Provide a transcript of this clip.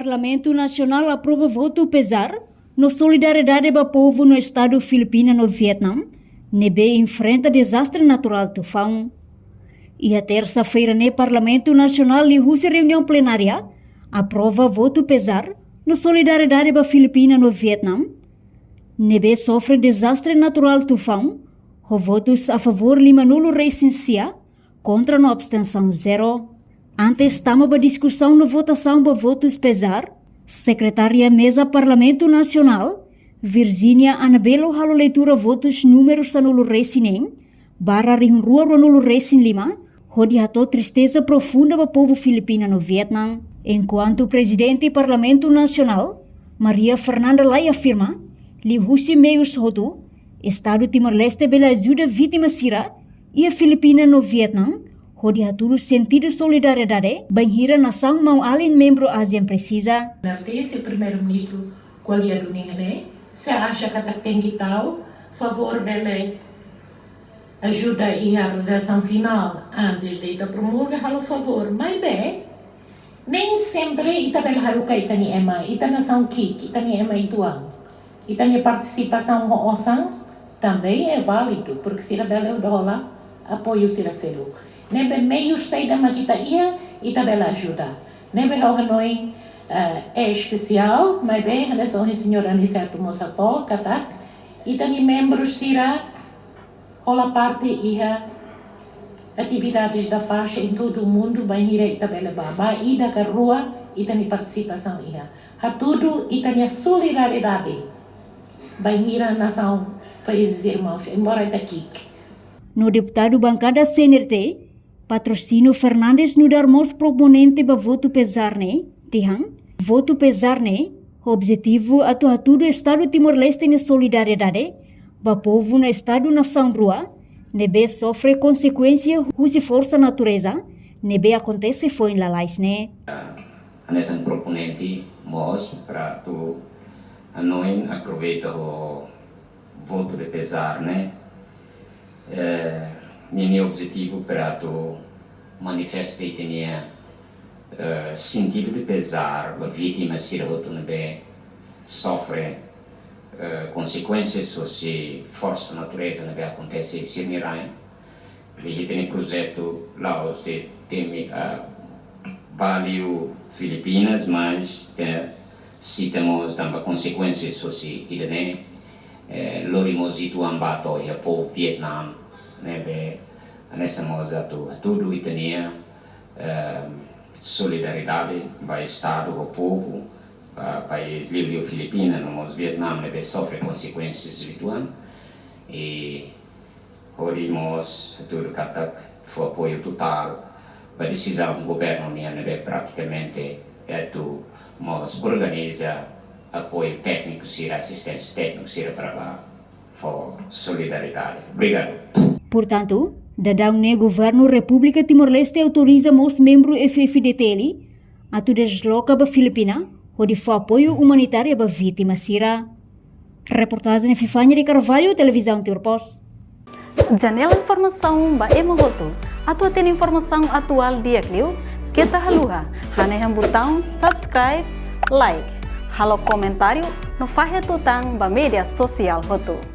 Parlamento Nacional aprova voto pesar no solidariedade para o povo no estado Filipina no Vietnã, nebe enfrenta desastre natural tufão. E a terça-feira no Parlamento Nacional e reunião plenária aprova voto pesar no solidariedade para Filipina no Vietnã, nebe sofre desastre natural tufão, com votos a favor lima nulo recensia, contra no abstenção zero. Antes estamos a discussão na votação para votos pesar, Secretária Mesa Parlamento Nacional, Virginia Anabelo halo leitura votos números a nulo recinem, barra rua nulo recin lima, onde hatou tristeza profunda para o povo filipino no Vietnã. Enquanto o presidente do Parlamento Nacional, Maria Fernanda Lai afirma, li husi meios rodo, Estado Timor-Leste pela ajuda vítima sira e a Filipina no Vietnã, onde hatur sentido solidariedade, banhira nação mau além membro ASEAN precisa. Se o primeiro-ministro Kuala Lumpur se acha que tem que tal favor dele ajuda e a redação final antes de ita promulga halo favor, mas bem nem sempre ita bela haruka ita ni ema ita nação kik ita ni ema ituang ita ni participação ho osang também é válido porque se a bela dola apoio se selo nebe meio sei da makita ia ita bela ajuda nebe ho hanoi é especial mas bem a senhora Aniceto Mossato katak ita ni membros sira Ola parte iha atividades da paz em todo o mundo, banhira itabela baba, ida ka rua, itani participação iha. Ha tudo itani solidariedade. Banhira nação países irmãos, embora ita kik. No deputado bancada CNRT, Patrocínio Fernandes no darmos proponente para voto pesar ne, tihang, voto pesar ne, objetivo atu tudo Estado Timor-Leste na solidariedade, para o povo no estado nação rua, nebe sofre consequência usi força natureza, nebe acontece foi em lalais né. Nessa proponente mos para tu anoin aproveita o voto de pesar né. Meu objetivo para tu manifestar tinha sentido de pesar a vítima se roto nebe sofre consequências se força natureza não vai acontecer se mirai e tem projeto lá os de tem valeu Filipinas mas se temos também consequências se idene lorimos itu ambato e o povo Vietnã né nessa moza tudo e tinha solidariedade vai estado o povo país livre ou Filipina, no Vietnã, né, sofre consequências virtuais e hoje nós tudo que foi apoio total a decisão do governo né, praticamente tu nós organiza apoio técnico e assistência técnica para a solidariedade. Obrigado. Portanto, dadang ne governo República Timor-Leste autoriza os membros FFDT a tu desloca para Filipina onde foi apoio humanitário para vítimas sira. Reportagem Fifanya de Carvalho, Televisão Timor-Post. Janela informação ba emogoto. Atua tem informação atual dia clio. Kita haluha. Hanai botão subscribe, like. Halo comentário no fahe tutang ba media sosial hotu.